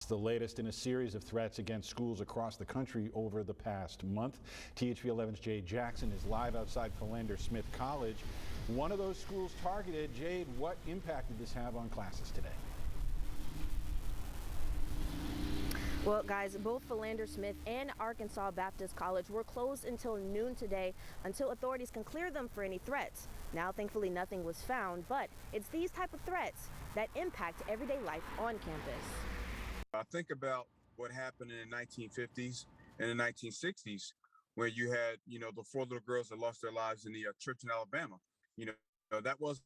the latest in a series of threats against schools across the country over the past month. THV11's Jade Jackson is live outside Philander Smith College. One of those schools targeted. Jade, what impact did this have on classes today? Well, guys, both Philander Smith and Arkansas Baptist College were closed until noon today until authorities can clear them for any threats. Now, thankfully, nothing was found, but it's these type of threats that impact everyday life on campus. I think about what happened in the 1950s and the 1960s, where you had, the 4 little girls that lost their lives in the church in Alabama. That wasn't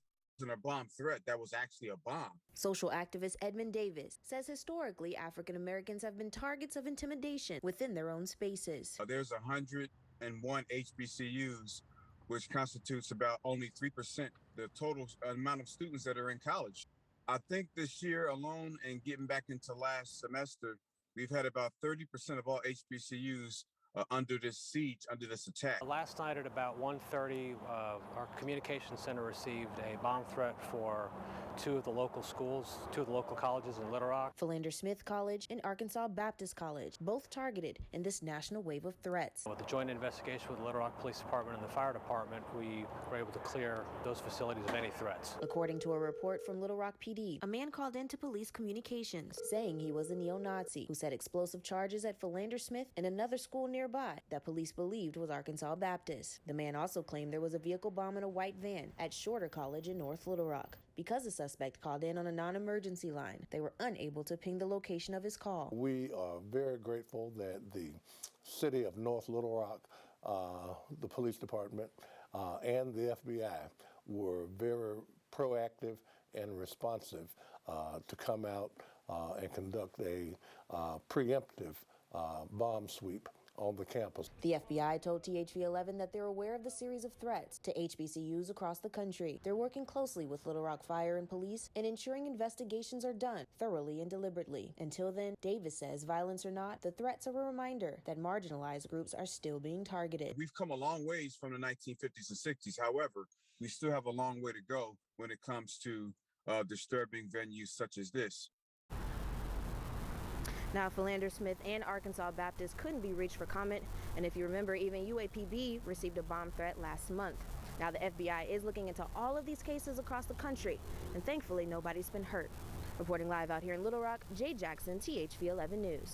a bomb threat. That was actually a bomb. Social activist Edmund Davis says historically African Americans have been targets of intimidation within their own spaces. There's 101 HBCUs, which constitutes about only 3% the total amount of students that are in college. I think this year alone, and getting back into last semester, we've had about 30% of all HBCUs under this siege, under this attack. Last night at about 1:30, our communication center received a bomb threat for 2 of the local schools, 2 of the local colleges in Little Rock. Philander Smith College and Arkansas Baptist College, both targeted in this national wave of threats. With the joint investigation with the Little Rock Police Department and the Fire Department, we were able to clear those facilities of any threats. According to a report from Little Rock PD, a man called into police communications saying he was a neo-Nazi who set explosive charges at Philander Smith and another school nearby that police believed was Arkansas Baptist. The man also claimed there was a vehicle bomb in a white van at Shorter College in North Little Rock. Because the suspect called in on a non-emergency line, they were unable to ping the location of his call. We are very grateful that the city of North Little Rock, the police department, and the FBI were very proactive and responsive to come out and conduct a preemptive bomb sweep on the campus. The FBI told THV11 that they're aware of the series of threats to HBCUs across the country. They're working closely with Little Rock Fire and Police and ensuring investigations are done thoroughly and deliberately. Until then, Davis says, violence or not, the threats are a reminder that marginalized groups are still being targeted. We've come a long ways from the 1950s and 60s. However, we still have a long way to go when it comes to disturbing venues such as this. Now, Philander Smith and Arkansas Baptist couldn't be reached for comment, and if you remember, even UAPB received a bomb threat last month. Now, the FBI is looking into all of these cases across the country, and thankfully, nobody's been hurt. Reporting live out here in Little Rock, Jade Jackson, THV11 News.